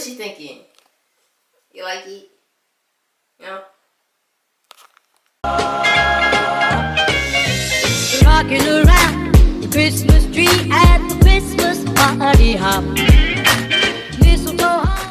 she thinking? You like it? No? Rocking around the Christmas tree at the Christmas party hop. Mistletoe hung.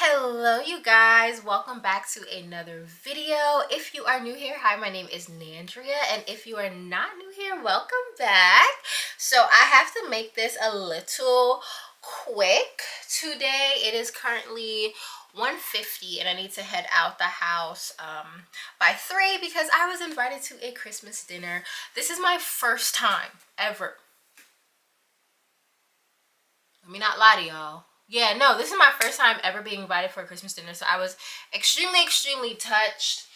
Hello you guys, welcome back to another video. If you are new here, hi, my name is Nandria, and if you are not new here, welcome back. So I have to make this a little quick today. It is currently 1:50 and I need to head out the house by 3 because I was invited to a Christmas dinner. This is my first time ever. Let me not lie to y'all. Yeah, no, this is my first time ever being invited for a Christmas dinner, so I was extremely touched.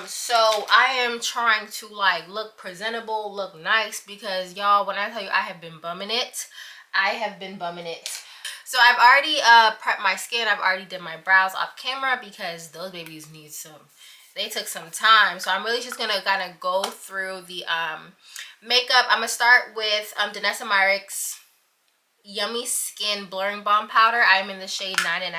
So I am trying to like look presentable, look nice, because y'all, when I tell you I have been bumming it, So I've already prepped my skin. I've already did my brows off camera because those babies need they took some time. So I'm really just gonna kind of go through the makeup. I'm gonna start with Danessa Myricks Yummy Skin Blurring Balm Powder. I'm in the shade 9.5,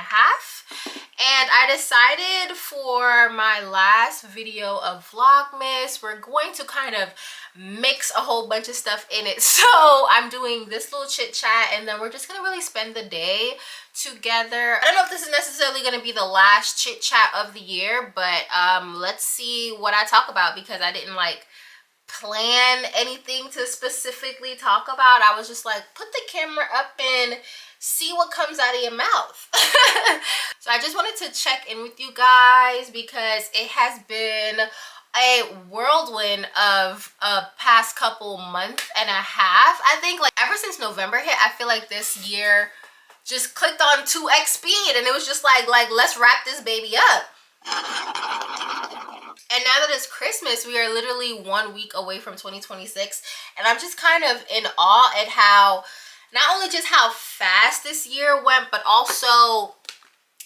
and I decided for my last video of Vlogmas, we're going to kind of mix a whole bunch of stuff in it. So I'm doing this little chit chat, and then we're just gonna really spend the day together. I don't know if this is necessarily going to be the last chit chat of the year, but let's see what I talk about, because I didn't like plan anything to specifically talk about. I was just like, put the camera up and see what comes out of your mouth. So I just wanted to check in with you guys because it has been a whirlwind of a past couple month and a half. I think like ever since November hit, I feel like this year just clicked on 2x speed, and it was just like let's wrap this baby up. And now that it's Christmas, we are literally 1 week away from 2026, and I'm just kind of in awe at how, not only just how fast this year went, but also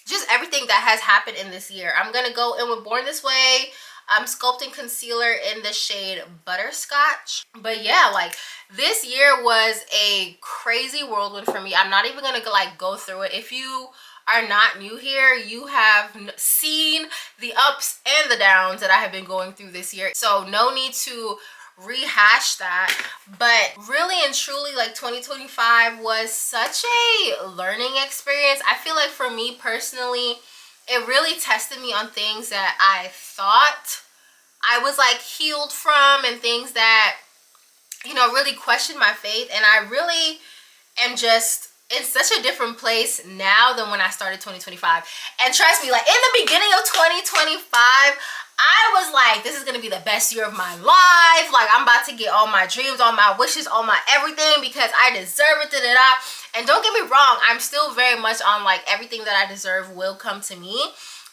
just everything that has happened in this year. I'm gonna go in with Born This Way. I'm sculpting concealer in the shade Butterscotch. But yeah, like this year was a crazy whirlwind for me. I'm not even gonna like go through it. If you are not new here, you have seen the ups and the downs that I have been going through this year, so no need to rehash that. But really and truly, like 2025 was such a learning experience. I feel like for me personally, it really tested me on things that I thought I was like healed from, and things that, you know, really questioned my faith. And I really am just in such a different place now than when I started 2025. And trust me, like in the beginning of 2025, I was like, this is gonna be the best year of my life. Like I'm about to get all my dreams, all my wishes, all my everything, because I deserve it. And don't get me wrong, I'm still very much on like everything that I deserve will come to me.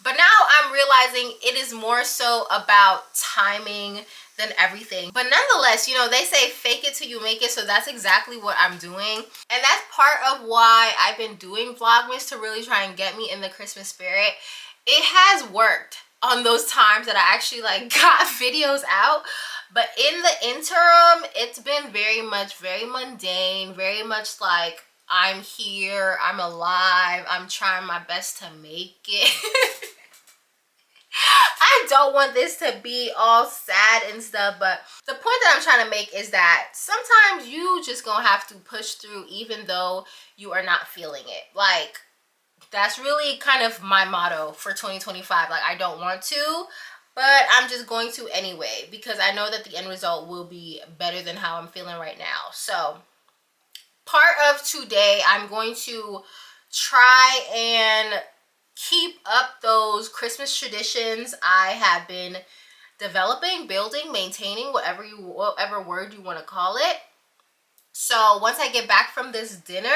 But now I'm realizing it is more so about timing than everything. But nonetheless, you know, they say fake it till you make it, so that's exactly what I'm doing. And that's part of why I've been doing Vlogmas, to really try and get me in the Christmas spirit. It has worked on those times that I actually like got videos out, but in the interim, it's been very mundane, very much like I'm here, I'm alive, I'm trying my best to make it. I don't want this to be all sad and stuff, but the point that I'm trying to make is that sometimes you just gonna have to push through even though you are not feeling it. Like, that's really kind of my motto for 2025. Like, I don't want to, but I'm just going to anyway, because I know that the end result will be better than how I'm feeling right now. So part of today, I'm going to try and keep up those Christmas traditions I have been developing, building, maintaining, whatever word you want to call it. So once I get back from this dinner,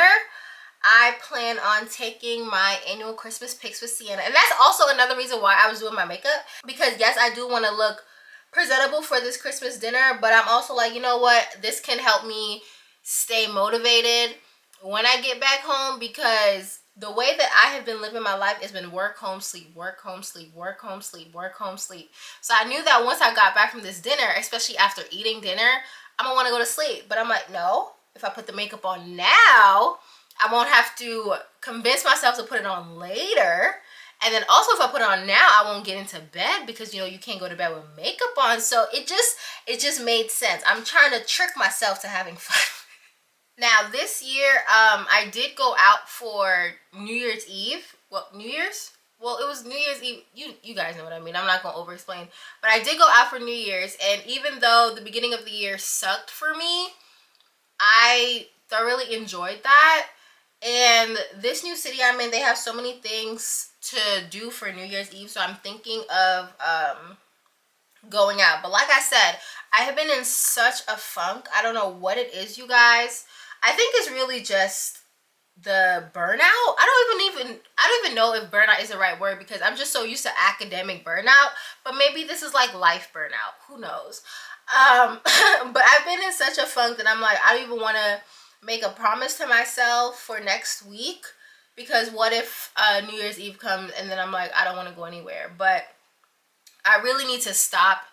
I plan on taking my annual Christmas pics with Sienna. And that's also another reason why I was doing my makeup, because yes, I do want to look presentable for this Christmas dinner, but I'm also like, you know what, this can help me stay motivated when I get back home, because the way that I have been living my life has been work, home, sleep, work, home, sleep, work, home, sleep, work, home, sleep. So I knew that once I got back from this dinner, especially after eating dinner, I'm gonna want to go to sleep. But I'm like, no, if I put the makeup on now, I won't have to convince myself to put it on later. And then also, if I put it on now, I won't get into bed, because you know you can't go to bed with makeup on. So it just made sense. I'm trying to trick myself to having fun. Now this year, I did go out for New Year's Eve. Well, New Year's? Well, it was New Year's Eve. You guys know what I mean. I'm not going to over-explain. But I did go out for New Year's. And even though the beginning of the year sucked for me, I thoroughly enjoyed that. And this new city I'm in, they have so many things to do for New Year's Eve. So I'm thinking of going out. But like I said, I have been in such a funk. I don't know what it is, you guys. I think it's really just the burnout. I don't even know if burnout is the right word, because I'm just so used to academic burnout. But maybe this is like life burnout. Who knows? But I've been in such a funk that I'm like, I don't even want to make a promise to myself for next week, because what if New Year's Eve comes and then I'm like, I don't want to go anywhere. But I really need to stop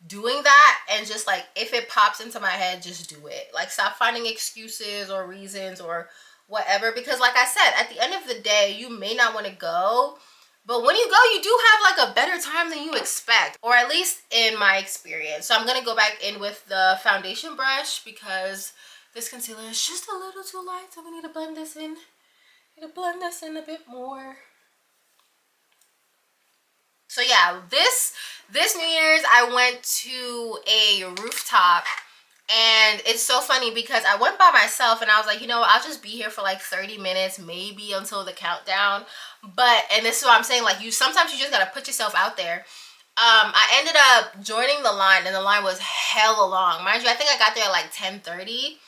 doing that, and just like, if it pops into my head, just do it. Like, stop finding excuses or reasons or whatever, because like I said, at the end of the day, you may not want to go, but when you go, you do have like a better time than you expect, or at least in my experience. So I'm gonna go back in with the foundation brush, because this concealer is just a little too light, so we need to blend this in. A bit more. So yeah, this New Year's, I went to a rooftop, and it's so funny because I went by myself, and I was like, you know what, I'll just be here for like 30 minutes, maybe until the countdown. And this is what I'm saying, like, sometimes you just gotta put yourself out there. I ended up joining the line, and the line was hella long. Mind you, I think I got there at like 10:30,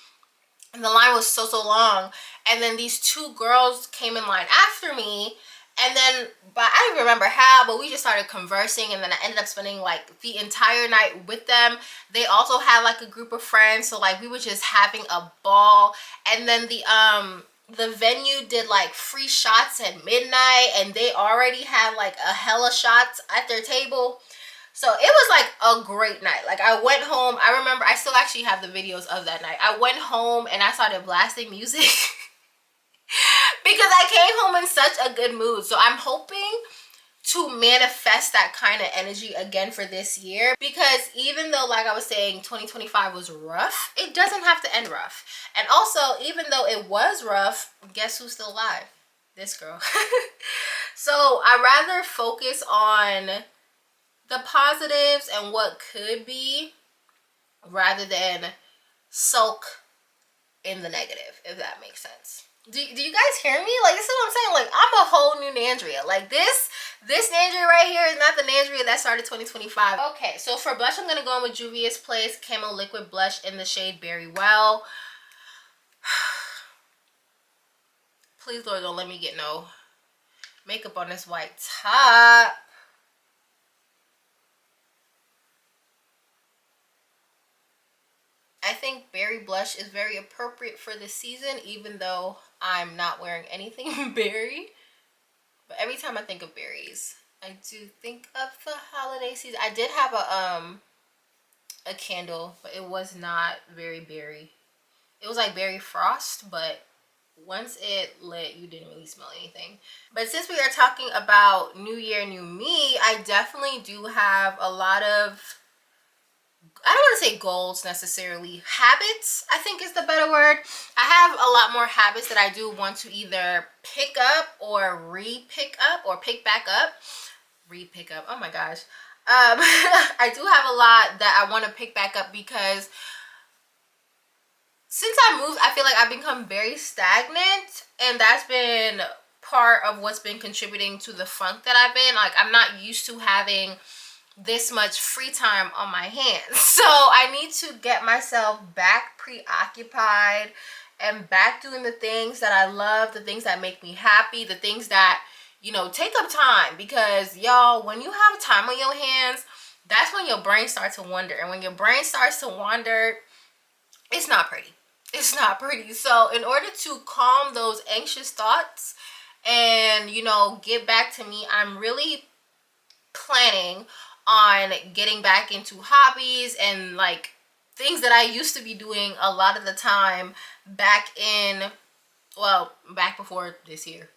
and the line was so long. And then these two girls came in line after me, and then, but I don't remember how, but we just started conversing, and then I ended up spending like the entire night with them. They also had like a group of friends, so like we were just having a ball. And then the venue did like free shots at midnight, and they already had like a hella shots at their table. So it was like a great night. Like, I went home, I remember, I still actually have the videos of that night. I went home and I started blasting music because I came home in such a good mood. So I'm hoping to manifest that kind of energy again for this year, because even though, like I was saying, 2025 was rough, it doesn't have to end rough. And also, even though it was rough, guess who's still alive? This girl. So I rather focus on the positives and what could be, rather than sulk in the negative, if that makes sense. Do you guys hear me? Like, this is what I'm saying. Like, I'm a whole new Nandria. Like, this Nandria right here is not the Nandria that started 2025. Okay, so for blush, I'm gonna go in with Juvia's Place Camo Liquid Blush in the shade Berry Well. Please, Lord, don't let me get no makeup on this white top. I think berry blush is very appropriate for this season, even though I'm not wearing anything berry. But every time I think of berries, I do think of the holiday season. I did have a candle, but it was not very berry. It was like berry frost, but once it lit, you didn't really smell anything. But since we are talking about New Year, New Me, I definitely do have a lot of I don't want to say goals necessarily, habits I think is the better word. I have a lot more habits that I do want to either pick up or re-pick up or pick back up. Re-pick up, oh my gosh. I do have a lot that I want to pick back up because since I moved, I feel like I've become very stagnant, and that's been part of what's been contributing to the funk that I've been. Like, I'm not used to having this much free time on my hands. So I need to get myself back preoccupied and back doing the things that I love, the things that make me happy, the things that, you know, take up time. Because y'all, when you have time on your hands, that's when your brain starts to wander. And when your brain starts to wander, it's not pretty. It's not pretty. So in order to calm those anxious thoughts and, you know, get back to me, I'm really planning on getting back into hobbies and like things that I used to be doing a lot of the time back in, well, back before this year.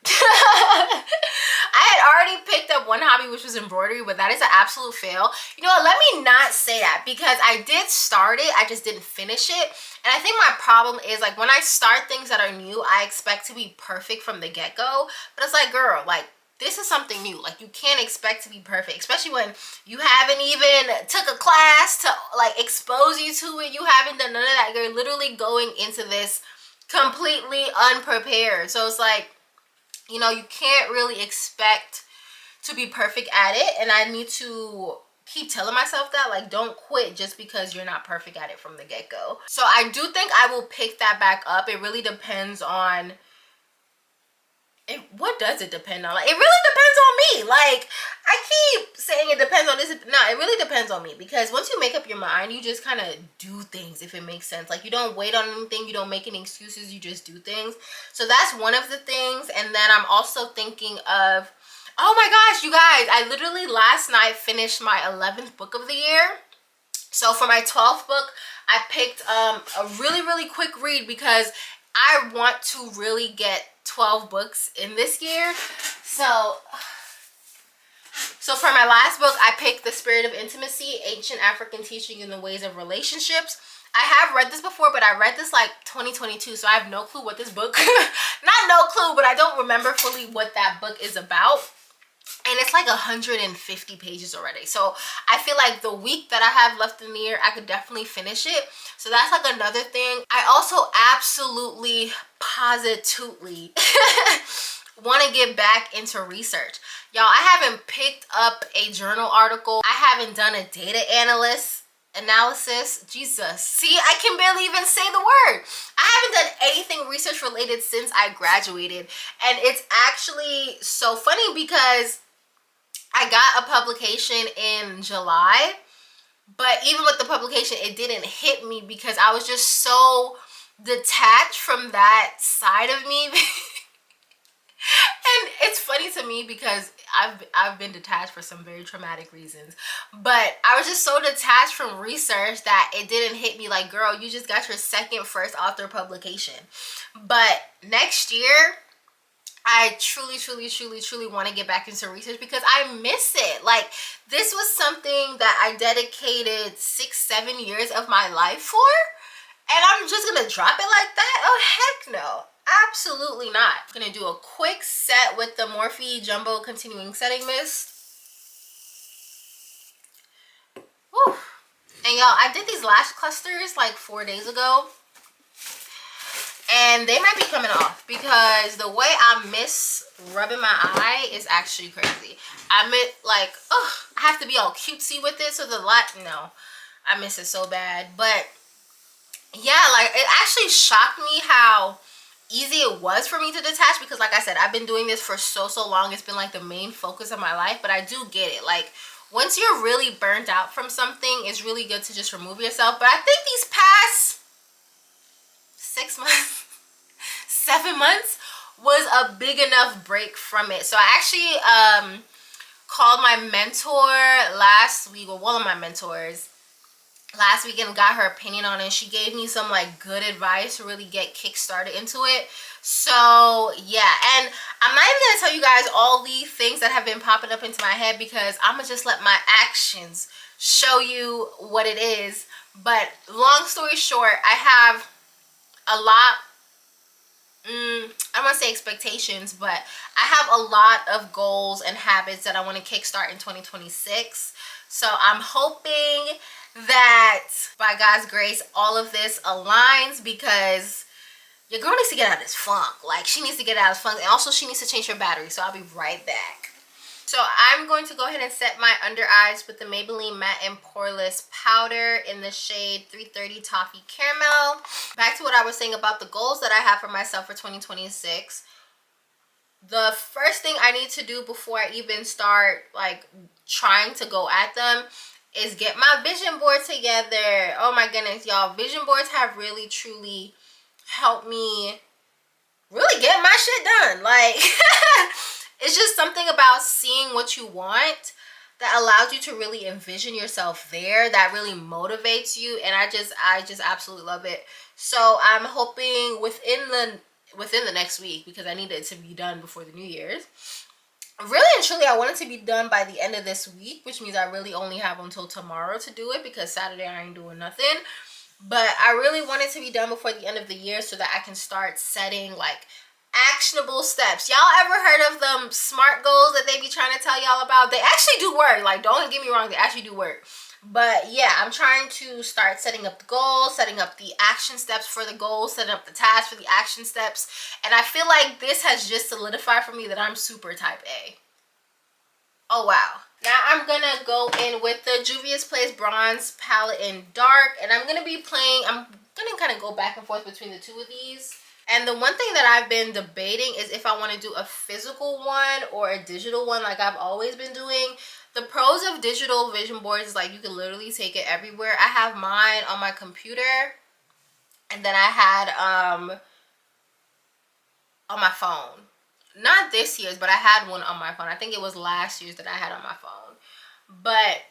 I had already picked up one hobby, which was embroidery, but that is an absolute fail. You know what, let me not say that, because I did start it, I just didn't finish it. And I think my problem is, like, when I start things that are new, I expect to be perfect from the get-go. But it's like, girl, like, this is something new. Like, you can't expect to be perfect, especially when you haven't even took a class to like expose you to it. You haven't done none of that. You're literally going into this completely unprepared. So it's like, you know, you can't really expect to be perfect at it. And I need to keep telling myself that, like, don't quit just because you're not perfect at it from the get-go. So I do think I will pick that back up. It really depends on what does it depend on? Like, it really depends on me. Like, I keep saying it depends on this. No, it really depends on me, because once you make up your mind, you just kind of do things, if it makes sense. Like, you don't wait on anything, you don't make any excuses, you just do things. So that's one of the things. And then I'm also thinking of, oh my gosh, you guys, I literally last night finished my 11th book of the year. So for my 12th book, I picked a really quick read, because I want to really get 12 books in this year. So for my last book, I picked The Spirit of Intimacy, Ancient African Teaching in the Ways of Relationships. I have read this before, but I read this like 2022, so I have no clue what this book, not no clue, but I don't remember fully what that book is about. And it's like 150 pages already. So I feel like the week that I have left in the year, I could definitely finish it. So that's like another thing. I also absolutely, positively want to get back into research. Y'all, I haven't picked up a journal article. I haven't done a data analysis. Jesus. See, I can barely even say the word. I haven't done anything research related since I graduated. And it's actually so funny because I got a publication in July, but even with the publication, it didn't hit me because I was just so detached from that side of me. And it's funny to me because I've been detached for some very traumatic reasons, but I was just so detached from research that it didn't hit me like, girl, you just got your first author publication. But next year, I truly want to get back into research because I miss it. Like, this was something that I dedicated 6-7 years of my life for, and I'm just gonna drop it like that? Oh, heck no. Absolutely not. I'm gonna do a quick set with the Morphe Jumbo Continuing Setting Mist. Whew. And y'all, I did these lash clusters like 4 days ago, and they might be coming off because the way I miss rubbing my eye is actually crazy. I meant like, oh, I have to be all cutesy with it, so no, I miss it so bad. But yeah, like, it actually shocked me how easy it was for me to detach, because like I said, I've been doing this for so long. It's been like the main focus of my life. But I do get it. Like, once you're really burnt out from something, it's really good to just remove yourself. But I think these past 6 months, 7 months was a big enough break from it. So I actually called my mentor last week, or one of my mentors last week, and got her opinion on it. She gave me some like good advice to really get kick-started into it. So yeah, and I'm not even gonna tell you guys all the things that have been popping up into my head, because I'm gonna just let my actions show you what it is. But long story short, I have a lot, I don't want to say expectations, but I have a lot of goals and habits that I want to kickstart in 2026. So I'm hoping that by God's grace, all of this aligns, because your girl needs to get out of this funk. Like, she needs to get out of this funk. And also, she needs to change her battery. So I'll be right back. So I'm going to go ahead and set my under eyes with the Maybelline Matte and Poreless Powder in the shade 330 Toffee Caramel. Back to what I was saying about the goals that I have for myself for 2026. The first thing I need to do before I even start like trying to go at them is get my vision board together. Oh my goodness, y'all. Vision boards have really truly helped me really get my shit done. Like, it's just something about seeing what you want that allows you to really envision yourself there, that really motivates you, and I just absolutely love it. So I'm hoping within the next week, because I need it to be done before the New Year's. Really and truly, I want it to be done by the end of this week, which means I really only have until tomorrow to do it, because Saturday I ain't doing nothing. But I really want it to be done before the end of the year so that I can start setting like actionable steps. Y'all ever heard of them SMART goals that they be trying to tell y'all about? They actually do work. Like, don't get me wrong, they actually do work. But yeah, I'm trying to start setting up the goals, setting up the action steps for the goals, setting up the tasks for the action steps. And I feel like this has just solidified for me that I'm super type A. Oh wow. Now I'm gonna go in with the Juvia's Place Bronze Palette in Dark, and I'm gonna kind of go back and forth between the two of these. And the one thing that I've been debating is if I want to do a physical one or a digital one, like I've always been doing. The pros of digital vision boards is like you can literally take it everywhere. I have mine on my computer, and then I had on my phone. Not this year's, but I had one on my phone. I think it was last year's that I had on my phone. But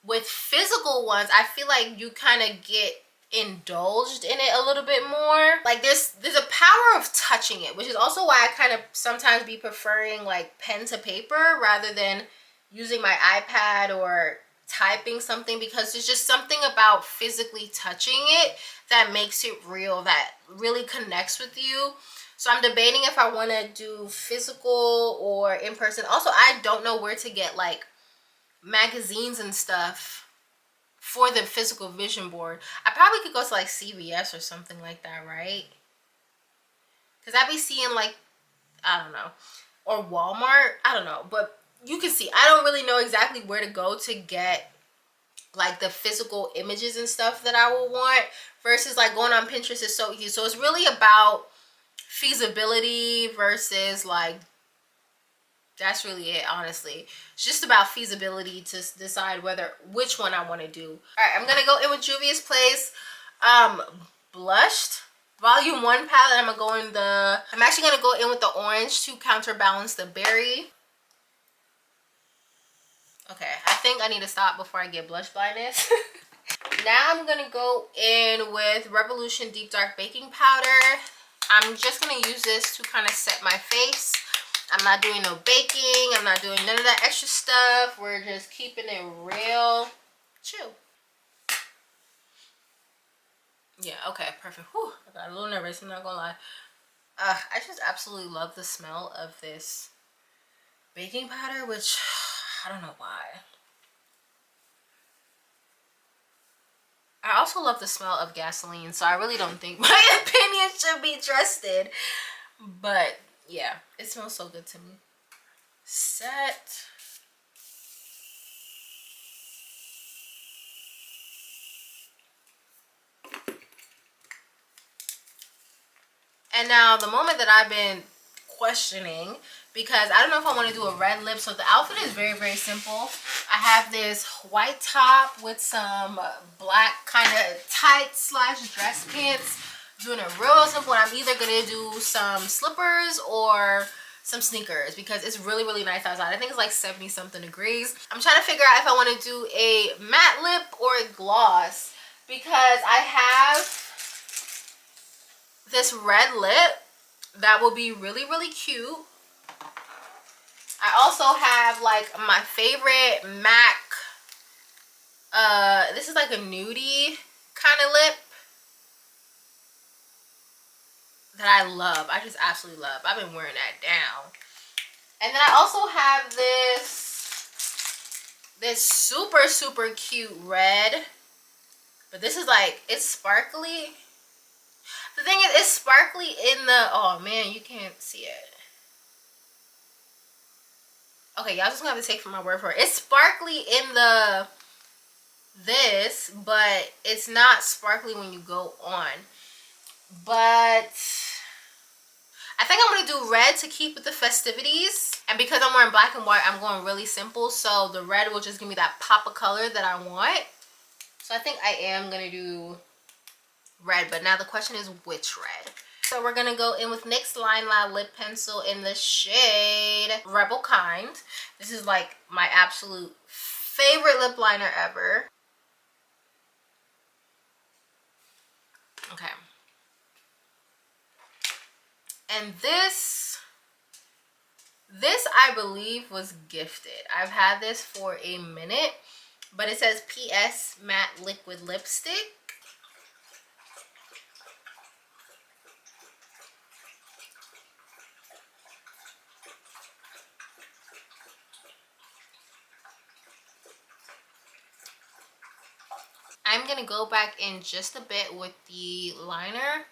with physical ones, I feel like you kind of get indulged in it a little bit more. Like there's a power of touching it, which is also why I kind of sometimes be preferring like pen to paper rather than using my iPad or typing something, because there's just something about physically touching it that makes it real, that really connects with you. So I'm debating if I want to do physical or in person. Also, I don't know where to get like magazines and stuff for the physical vision board. I probably could go to like CVS or something like that, right? Because I'd be seeing like, I don't know, or Walmart. I don't know, but you can see, I don't really know exactly where to go to get like the physical images and stuff that I will want, versus like going on Pinterest is so easy. So it's really about feasibility versus like, that's really it, honestly. It's just about feasibility to decide which one I want to do. All right, I'm gonna go in with Juvia's Place Blushed Volume 1 palette. I'm actually gonna go in with the orange to counterbalance the berry. Okay, I think I need to stop before I get blush blindness. Now I'm gonna go in with Revolution Deep Dark Baking Powder. I'm just gonna use this to kind of set my face. I'm not doing no baking. I'm not doing none of that extra stuff. We're just keeping it real chill. Yeah, okay, perfect. Whew, I got a little nervous, I'm not gonna lie. I just absolutely love the smell of this baking powder, which I don't know why. I also love the smell of gasoline, so I really don't think my opinion should be trusted. But yeah, it smells so good to me. Set. And now the moment that I've been questioning, because I don't know if I want to do a red lip. So the outfit is very, very simple. I have this white top with some black kind of tight / dress pants. Doing it real simple. And I'm either going to do some slippers or some sneakers, because it's really, really nice outside. I think it's like 70 something degrees. I'm trying to figure out if I want to do a matte lip or a gloss, because I have this red lip that will be really, really cute. I also have like my favorite MAC, this is like a nudie kind of lip that I love. I just absolutely love. I've been wearing that down. And then I also have this super, super cute red. But this is like, it's sparkly. The thing is, it's sparkly in the, oh man, you can't see it. Okay, y'all just gonna have to take from my word for it. It's sparkly in this, but it's not sparkly when you go on. But I think I'm gonna do red to keep with the festivities. And because I'm wearing black and white, I'm going really simple. So the red will just give me that pop of color that I want. So I think I am gonna do red, but now the question is which red. So we're gonna go in with NYX Line Lab lip pencil in the shade Rebel Kind. This is like my absolute favorite lip liner ever. Okay. And this I believe was gifted. I've had this for a minute, but it says PS Matte Liquid Lipstick. I'm gonna go back in just a bit with the liner.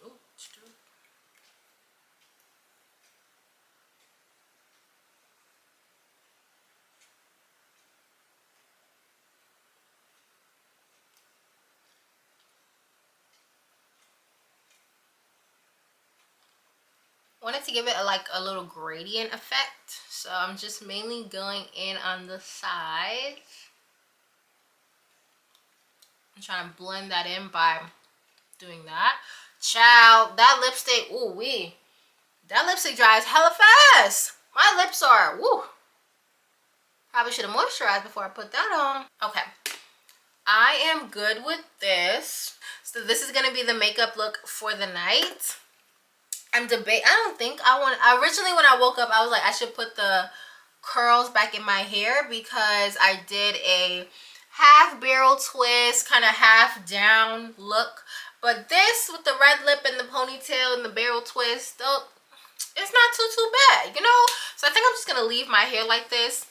Ooh, wanted to give it a little gradient effect, so I'm just mainly going in on the sides. I'm trying to blend that in by doing that. Child, that lipstick, ooh wee, that lipstick dries hella fast. My lips are, woo. Probably should have moisturized before I put that on. Okay, I am good with this. So this is gonna be the makeup look for the night. I don't think I want, originally when I woke up, I was like, I should put the curls back in my hair because I did a half barrel twist, kind of half down look. But this with the red lip and the ponytail and the barrel twist, though, it's not too bad, you know? So I think I'm just gonna leave my hair like this.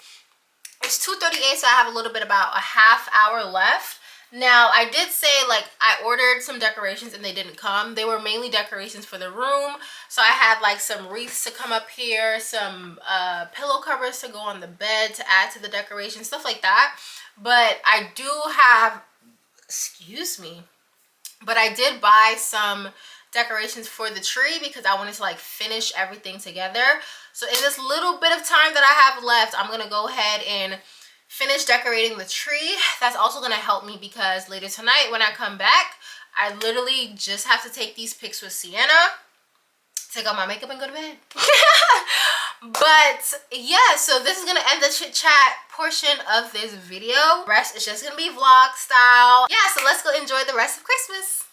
It's 2:38, so I have a little bit, about a half hour left. Now, I did say, like, I ordered some decorations and they didn't come. They were mainly decorations for the room. So I had, like, some wreaths to come up here, some pillow covers to go on the bed to add to the decoration, stuff like that. But I do have, excuse me, but I did buy some decorations for the tree because I wanted to, like, finish everything together. So in this little bit of time that I have left, I'm going to go ahead and finish decorating the tree. That's also going to help me because later tonight when I come back, I literally just have to take these pics with Sienna, take out my makeup and go to bed. But yeah, so this is going to end the chit chat portion of this video. The rest is just going to be vlog style. Yeah, so let's go enjoy the rest of Christmas.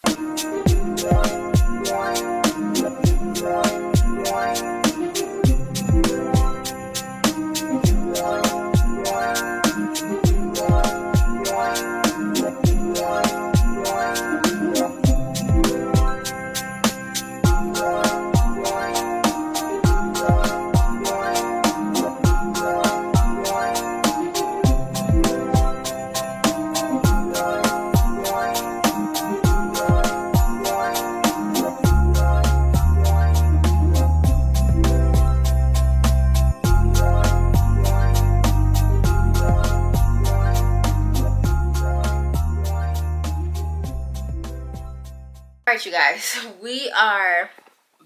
Alright, you guys, we are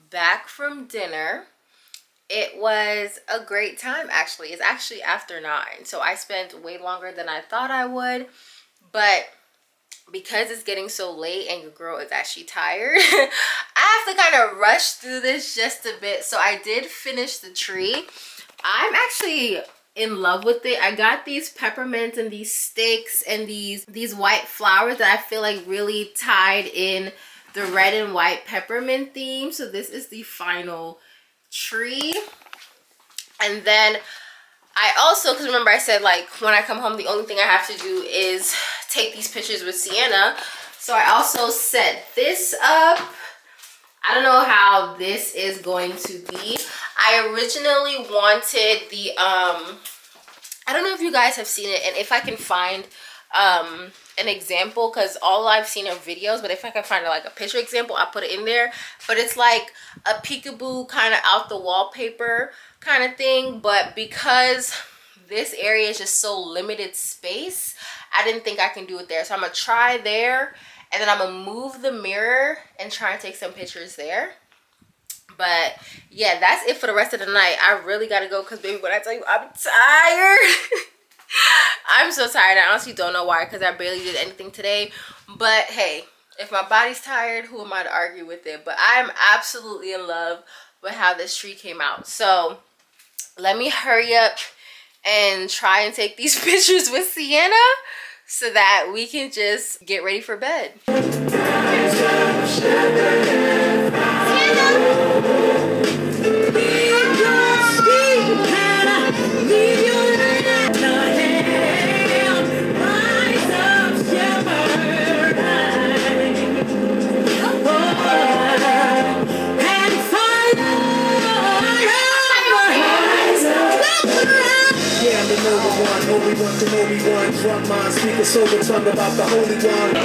back from dinner. It was a great time, actually. It's actually after 9, so I spent way longer than I thought I would. But because it's getting so late and your girl is actually tired, I have to kind of rush through this just a bit. So I did finish the tree. I'm actually in love with it. I got these peppermints and these sticks and these white flowers that I feel like really tied in the red and white peppermint theme. So this is the final tree. And then I also, because remember I said, like, when I come home the only thing I have to do is take these pictures with Sienna. So I also set this up. I don't know how this is going to be. I originally wanted the I don't know if you guys have seen it, and if I can find an example, because all I've seen are videos, but if I can find like a picture example, I'll put it in there. But it's like a peekaboo kind of out the wallpaper kind of thing, but because this area is just so limited space, I didn't think I can do it there. So I'm gonna try there, and then I'm gonna move the mirror and try and take some pictures there. But yeah, that's it for the rest of the night. I really gotta go because, baby, when I tell you I'm tired, I'm so tired. I honestly don't know why, because I barely did anything today. But hey, if my body's tired, who am I to argue with it? But I'm absolutely in love with how this tree came out. So let me hurry up and try and take these pictures with Sienna so that we can just get ready for bed. Obi-Wan, drop mine, speak a sober tongue about the Holy One.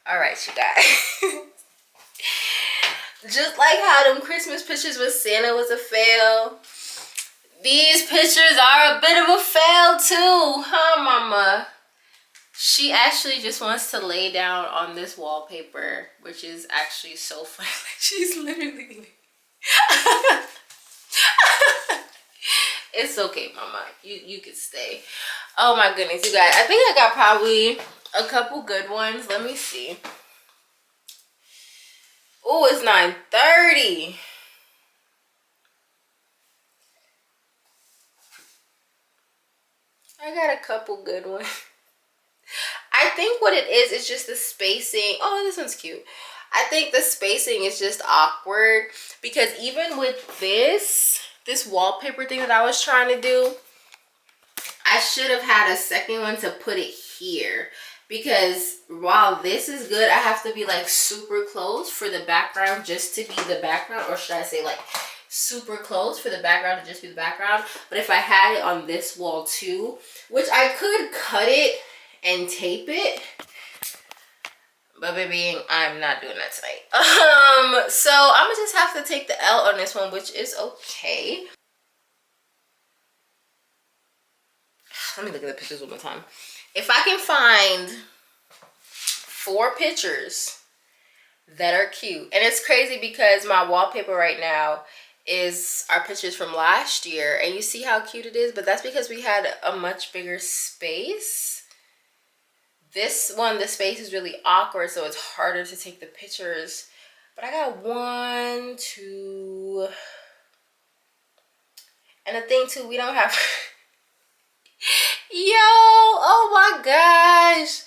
All right, you guys. Just like how them Christmas pictures with Santa was a fail, these pictures are a bit of a fail too, huh, mama? She actually just wants to lay down on this wallpaper, which is actually so funny. She's literally it's okay, mama. You can stay. Oh my goodness, you guys. I think I got probably a couple good ones. Let me see. Oh, it's 9:30. I got a couple good ones. I think what it is just the spacing. Oh, this one's cute. I think the spacing is just awkward because even with this wallpaper thing that I was trying to do, I should have had a second one to put it here, because while this is good, I have to be like super close for the background just to be the background, or should I say like super close for the background to just be the background. But if I had it on this wall too, which I could cut it and tape it, but baby, I'm not doing that tonight. So I'm gonna just have to take the L on this one, which is okay. Let me look at the pictures one more time. If I can find 4 pictures that are cute, and it's crazy because my wallpaper right now is our pictures from last year, and you see how cute it is, but that's because we had a much bigger space. This one, the space is really awkward, so it's harder to take the pictures. But I got 1, 2, and the thing too, we don't have yo, oh my gosh,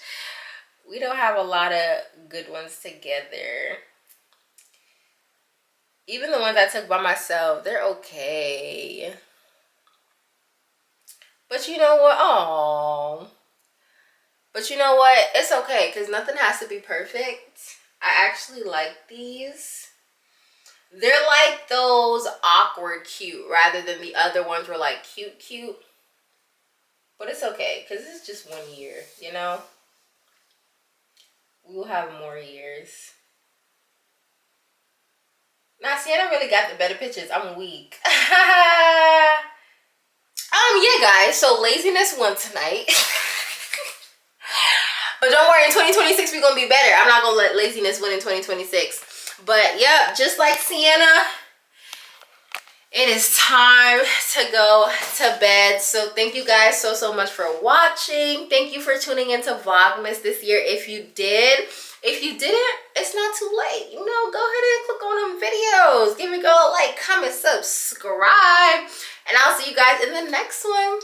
we don't have a lot of good ones together. Even the ones I took by myself, they're okay. But you know what? Oh, but you know what? It's okay, because nothing has to be perfect. I actually like these. They're like those awkward cute rather than the other ones were like cute. But it's okay, because it's just 1 year, you know? We will have more years. Now, Sienna really got the better pictures. I'm weak. Yeah, guys. So, laziness won tonight. But don't worry, in 2026 we're gonna be better. I'm not gonna let laziness win in 2026. But yeah, just like Sienna, it is time to go to bed. So thank you guys so much for watching. Thank you for tuning into Vlogmas this year. If you did, if you didn't, it's not too late. You know, go ahead and click on them videos. Give me a like, comment, subscribe, and I'll see you guys in the next one.